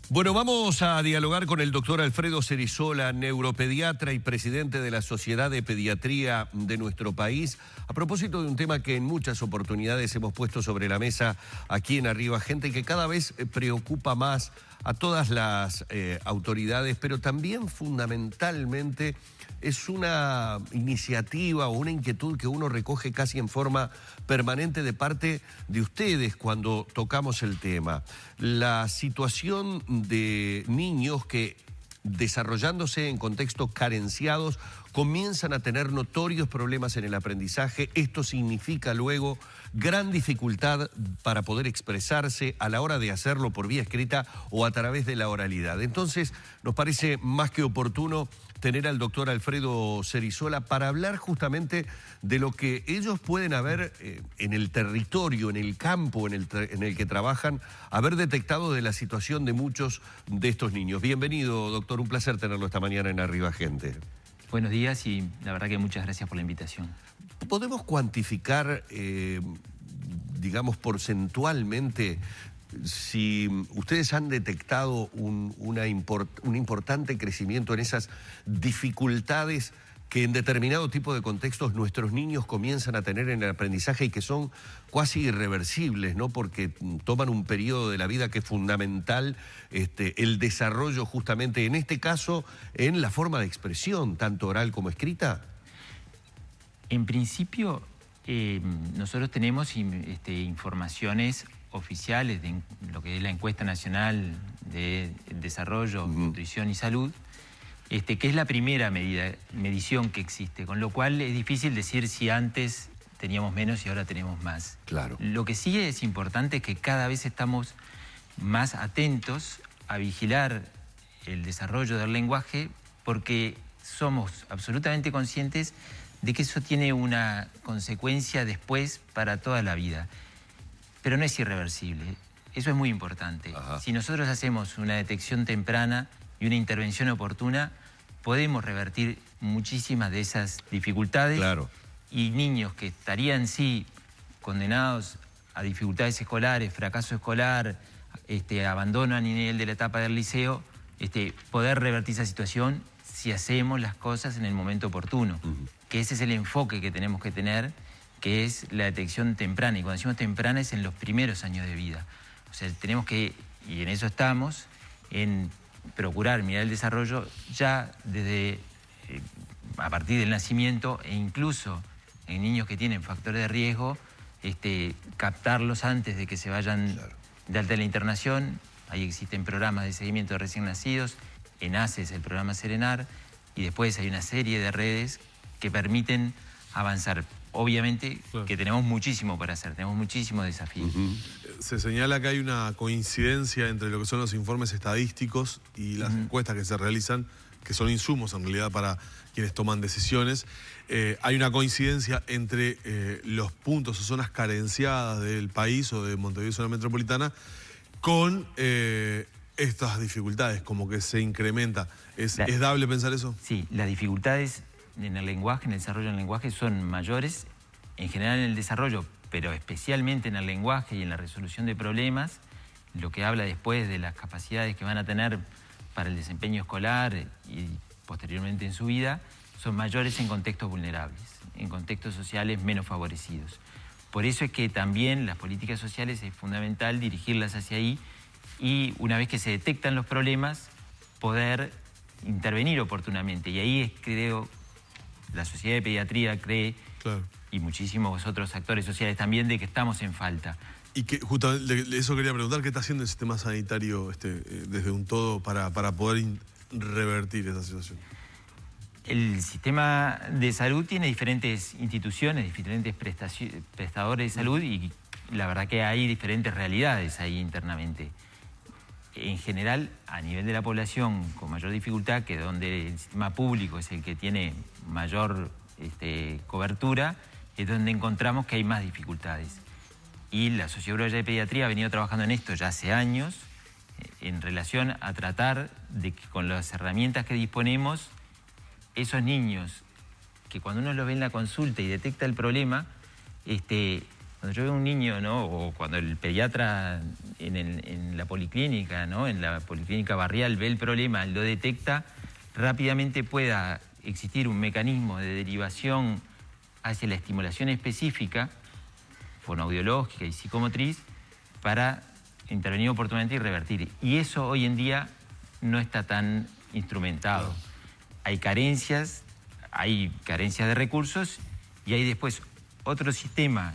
Bueno, vamos a dialogar con el doctor Alfredo Cerizola, neuropediatra y presidente de la Sociedad de Pediatría de nuestro país, a propósito de un tema que en muchas oportunidades hemos puesto sobre la mesa aquí en Arriba Gente, que cada vez preocupa más a todas las autoridades, pero también fundamentalmente es una iniciativa o una inquietud que uno recoge casi en forma permanente de parte de ustedes cuando tocamos el tema. La situación de niños que, desarrollándose en contextos carenciados, comienzan a tener notorios problemas en el aprendizaje. Esto significa luego gran dificultad para poder expresarse a la hora de hacerlo por vía escrita o a través de la oralidad. Entonces, nos parece más que oportuno tener al doctor Alfredo Cerizola para hablar justamente de lo que ellos pueden haber en el territorio, en el campo en el que trabajan, haber detectado de la situación de muchos de estos niños. Bienvenido, doctor, un placer tenerlo esta mañana en Arriba Gente. Buenos días y la verdad que muchas gracias por la invitación. ¿Podemos cuantificar, digamos, porcentualmente, si ustedes han detectado un importante crecimiento en esas dificultades que en determinado tipo de contextos nuestros niños comienzan a tener en el aprendizaje y que son casi irreversibles, ¿no? Porque toman un periodo de la vida que es fundamental, el desarrollo justamente, en este caso, en la forma de expresión, tanto oral como escrita? En principio, nosotros tenemos informaciones oficiales de lo que es la Encuesta Nacional de Desarrollo, Nutrición y Salud, que es la primera medición que existe, con lo cual es difícil decir si antes teníamos menos y ahora tenemos más. Claro. Lo que sí es importante es que cada vez estamos más atentos a vigilar el desarrollo del lenguaje, porque somos absolutamente conscientes de que eso tiene una consecuencia después para toda la vida. Pero no es irreversible, eso es muy importante. Ajá. Si nosotros hacemos una detección temprana y una intervención oportuna, podemos revertir muchísimas de esas dificultades. Claro. Y niños que estarían sí condenados a dificultades escolares, fracaso escolar, abandono a nivel de la etapa del liceo, poder revertir esa situación si hacemos las cosas en el momento oportuno. Que ese es el enfoque que tenemos que tener, que es la detección temprana. Y cuando decimos temprana es en los primeros años de vida. O sea, tenemos que, y en eso estamos, en procurar mirar el desarrollo ya desde a partir del nacimiento, e incluso en niños que tienen factores de riesgo, captarlos antes de que se vayan de alta a la internación. Ahí existen programas de seguimiento de recién nacidos, ENACE es el programa Serenar, y después hay una serie de redes que permiten avanzar. Obviamente que tenemos muchísimo para hacer, tenemos muchísimos desafíos. Se señala que hay una coincidencia entre lo que son los informes estadísticos y las encuestas que se realizan, que son insumos en realidad para quienes toman decisiones. Hay una coincidencia entre los puntos o zonas carenciadas del país o de Montevideo, zona metropolitana, con estas dificultades, como que se incrementa. ¿Es dable pensar eso? Sí, las dificultades en el lenguaje, en el desarrollo del lenguaje, son mayores en general en el desarrollo, pero especialmente en el lenguaje y en la resolución de problemas, lo que habla después de las capacidades que van a tener para el desempeño escolar y posteriormente en su vida, son mayores en contextos vulnerables, en contextos sociales menos favorecidos. Por eso es que también las políticas sociales es fundamental dirigirlas hacia ahí y una vez que se detectan los problemas, poder intervenir oportunamente. Y ahí creo, la Sociedad de Pediatría cree, y muchísimos otros actores sociales también, de que estamos en falta. Y que justamente de eso quería preguntar, ¿qué está haciendo el sistema sanitario desde un todo para poder revertir esa situación? El sistema de salud tiene diferentes instituciones, diferentes prestadores de salud, y la verdad que hay diferentes realidades ahí internamente. En general, a nivel de la población con mayor dificultad, que donde el sistema público es el que tiene mayor cobertura, es donde encontramos que hay más dificultades. Y la Sociedad Uruguaya de Pediatría ha venido trabajando en esto ya hace años, en relación a tratar de que con las herramientas que disponemos, esos niños que cuando uno los ve en la consulta y detecta el problema, Cuando yo veo un niño, ¿no? O cuando el pediatra en la policlínica, ¿no? En la policlínica barrial ve el problema, lo detecta, rápidamente pueda existir un mecanismo de derivación hacia la estimulación específica, fonoaudiológica y psicomotriz, para intervenir oportunamente y revertir. Y eso hoy en día no está tan instrumentado. Hay carencias de recursos y hay después otro sistema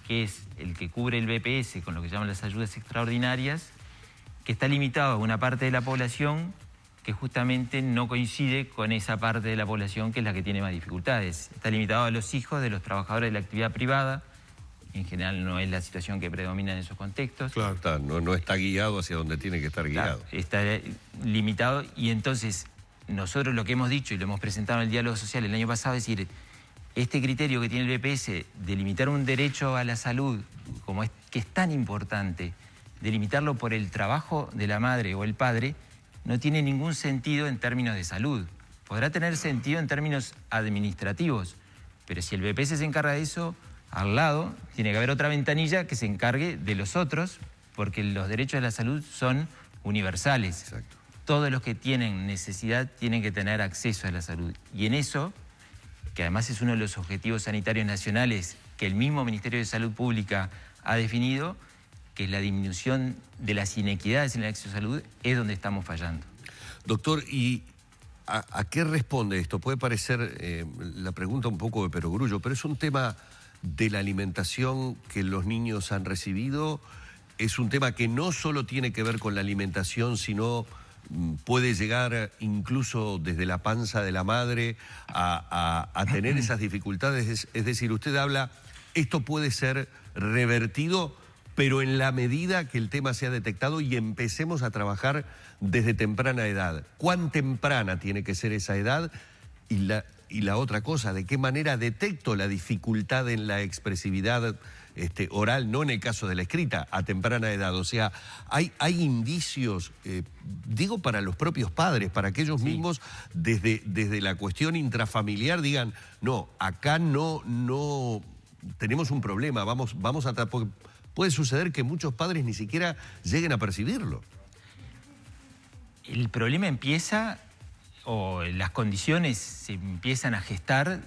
que es el que cubre el BPS con lo que llaman las ayudas extraordinarias, que está limitado a una parte de la población que justamente no coincide con esa parte de la población que es la que tiene más dificultades. Está limitado a los hijos de los trabajadores de la actividad privada. En general no es la situación que predomina en esos contextos. Claro, no está guiado hacia donde tiene que estar guiado. Claro, está limitado y entonces nosotros lo que hemos dicho y lo hemos presentado en el diálogo social el año pasado es decir, este criterio que tiene el BPS de limitar un derecho a la salud, que es tan importante, de limitarlo por el trabajo de la madre o el padre, no tiene ningún sentido en términos de salud. Podrá tener sentido en términos administrativos, pero si el BPS se encarga de eso, al lado tiene que haber otra ventanilla que se encargue de los otros, porque los derechos de la salud son universales. Exacto. Todos los que tienen necesidad tienen que tener acceso a la salud. Y en eso, que además es uno de los objetivos sanitarios nacionales que el mismo Ministerio de Salud Pública ha definido, que es la disminución de las inequidades en el acceso a salud, es donde estamos fallando. Doctor, ¿y a qué responde esto? Puede parecer la pregunta un poco de perogrullo, pero es un tema de la alimentación que los niños han recibido. Es un tema que no solo tiene que ver con la alimentación, sino puede llegar incluso desde la panza de la madre a tener esas dificultades. Es decir, usted habla, esto puede ser revertido, pero en la medida que el tema sea detectado y empecemos a trabajar desde temprana edad. ¿Cuán temprana tiene que ser esa edad? Y la otra cosa, ¿de qué manera detecto la dificultad en la expresividad oral, no en el caso de la escrita, a temprana edad? O sea, hay indicios, digo para los propios padres, para que ellos mismos desde la cuestión intrafamiliar digan, no, acá no tenemos un problema, vamos a... Porque puede suceder que muchos padres ni siquiera lleguen a percibirlo. El problema empieza, o las condiciones se empiezan a gestar,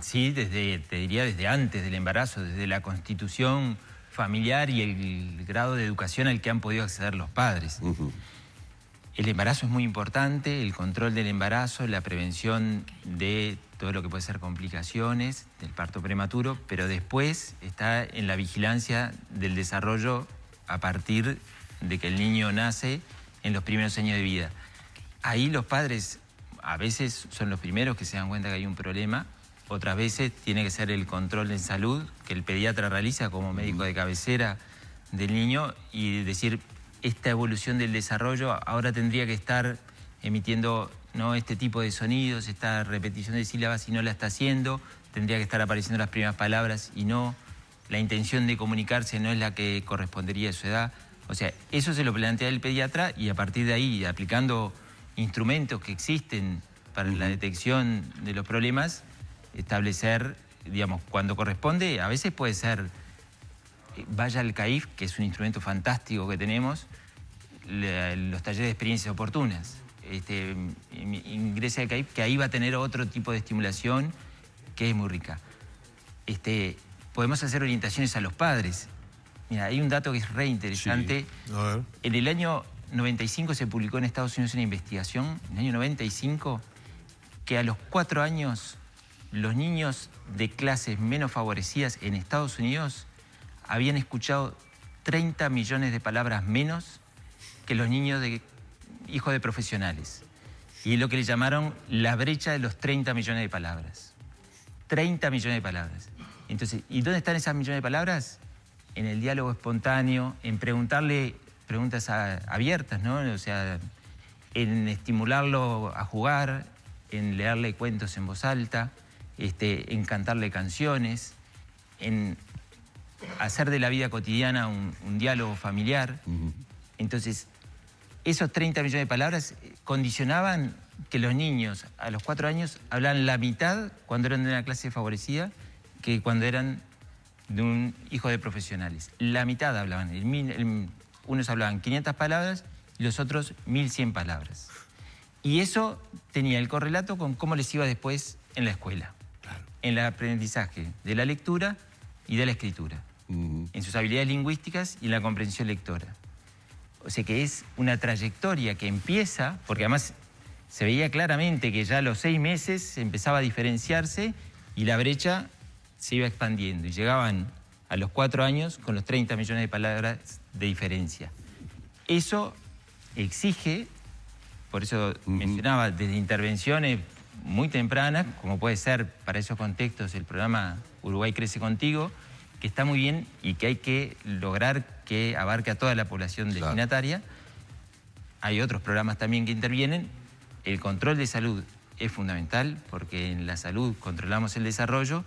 sí, te diría desde antes del embarazo, desde la constitución familiar y el grado de educación al que han podido acceder los padres. El embarazo es muy importante, el control del embarazo, la prevención de todo lo que puede ser complicaciones del parto prematuro, pero después está en la vigilancia del desarrollo a partir de que el niño nace en los primeros años de vida. Ahí los padres a veces son los primeros que se dan cuenta que hay un problema, otras veces tiene que ser el control en salud que el pediatra realiza como médico de cabecera del niño y decir, esta evolución del desarrollo ahora tendría que estar emitiendo este tipo de sonidos, esta repetición de sílabas y no la está haciendo, tendría que estar apareciendo las primeras palabras y no, la intención de comunicarse no es la que correspondería a su edad. O sea, eso se lo plantea el pediatra y a partir de ahí, aplicando instrumentos que existen para la detección de los problemas, establecer, digamos, cuando corresponde, a veces puede ser, vaya al CAIF, que es un instrumento fantástico que tenemos, los talleres de experiencias oportunas. Ingrese al CAIF, que ahí va a tener otro tipo de estimulación que es muy rica. Podemos hacer orientaciones a los padres. Mira, hay un dato que es re interesante. Sí. A ver. En el año 95 se publicó en Estados Unidos una investigación, en el año 95, que a los 4 años los niños de clases menos favorecidas en Estados Unidos habían escuchado 30 millones de palabras menos que los niños de hijos de profesionales. Y lo que le llamaron la brecha de los 30 millones de palabras. 30 millones de palabras. Entonces, ¿y dónde están esas millones de palabras? En el diálogo espontáneo, en preguntarle preguntas abiertas, ¿no? O sea, en estimularlo a jugar, en leerle cuentos en voz alta, en cantarle canciones, en hacer de la vida cotidiana un diálogo familiar. Entonces, esos 30 millones de palabras condicionaban que los niños a los 4 años hablaban la mitad cuando eran de una clase favorecida que cuando eran de un hijo de profesionales. La mitad hablaban, unos hablaban 500 palabras y los otros 1100 palabras. Y eso tenía el correlato con cómo les iba después en la escuela, claro, en el aprendizaje de la lectura y de la escritura, en sus habilidades lingüísticas y en la comprensión lectora. O sea que es una trayectoria que empieza, porque además se veía claramente que ya a los 6 meses empezaba a diferenciarse y la brecha se iba expandiendo y llegaban a los 4 años con los 30 millones de palabras de diferencia. Eso exige, por eso mencionaba, desde intervenciones muy tempranas, como puede ser para esos contextos el programa Uruguay Crece Contigo, que está muy bien y que hay que lograr que abarque a toda la población destinataria. Claro. Hay otros programas también que intervienen. El control de salud es fundamental porque en la salud controlamos el desarrollo,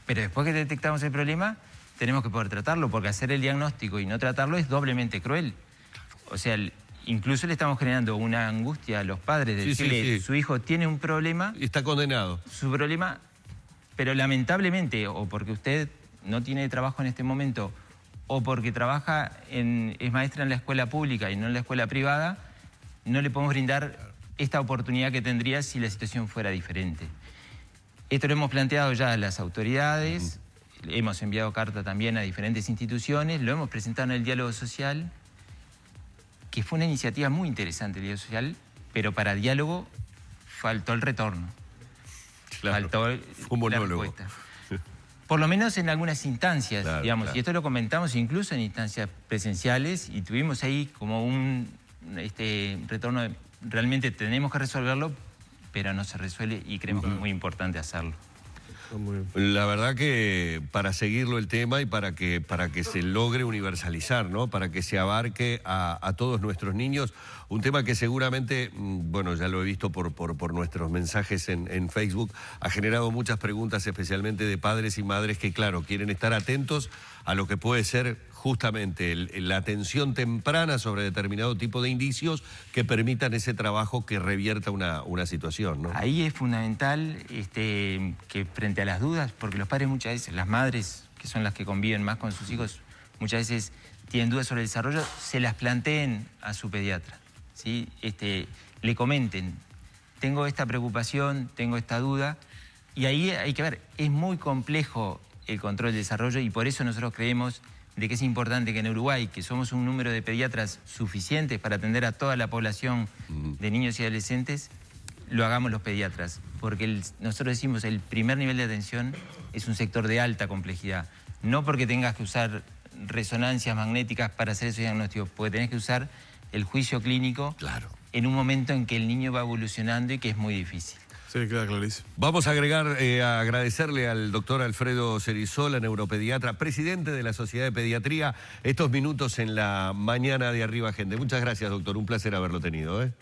pero después que detectamos el problema tenemos que poder tratarlo, porque hacer el diagnóstico y no tratarlo es doblemente cruel. O sea, incluso le estamos generando una angustia a los padres de decirle, su hijo tiene un problema. Y está condenado. Su problema, pero lamentablemente, o porque usted no tiene trabajo en este momento, o porque es maestra en la escuela pública y no en la escuela privada, no le podemos brindar esta oportunidad que tendría si la situación fuera diferente. Esto lo hemos planteado ya a las autoridades, hemos enviado carta también a diferentes instituciones, lo hemos presentado en el diálogo social, que fue una iniciativa muy interesante el diálogo social, pero para diálogo faltó el retorno. Claro, faltó la respuesta. Por lo menos en algunas instancias, claro, digamos, claro. Y esto lo comentamos incluso en instancias presenciales y tuvimos ahí como un retorno, realmente tenemos que resolverlo, pero no se resuelve y creemos que es muy importante hacerlo. La verdad que para seguirlo el tema y para que se logre universalizar, ¿no? Para que se abarque a todos nuestros niños, un tema que seguramente, bueno, ya lo he visto por nuestros mensajes en Facebook, ha generado muchas preguntas, especialmente de padres y madres que, claro, quieren estar atentos a lo que puede ser justamente la atención temprana sobre determinado tipo de indicios que permitan ese trabajo que revierta una situación, ¿no? Ahí es fundamental que frente a las dudas, porque los padres muchas veces, las madres, que son las que conviven más con sus hijos, muchas veces tienen dudas sobre el desarrollo, se las planteen a su pediatra, ¿sí? Le comenten, tengo esta preocupación, tengo esta duda, y ahí hay que ver, es muy complejo el control del desarrollo y por eso nosotros creemos de que es importante que en Uruguay, que somos un número de pediatras suficientes para atender a toda la población de niños y adolescentes, lo hagamos los pediatras. Porque nosotros decimos el primer nivel de atención es un sector de alta complejidad. No porque tengas que usar resonancias magnéticas para hacer esos diagnósticos, porque tenés que usar el juicio clínico, claro, en un momento en que el niño va evolucionando y que es muy difícil. Sí, queda clarísimo. Vamos a agradecerle al doctor Alfredo Cerizola, neuropediatra, presidente de la Sociedad de Pediatría, estos minutos en la mañana de Arriba Gente. Muchas gracias, doctor. Un placer haberlo tenido, ¿eh?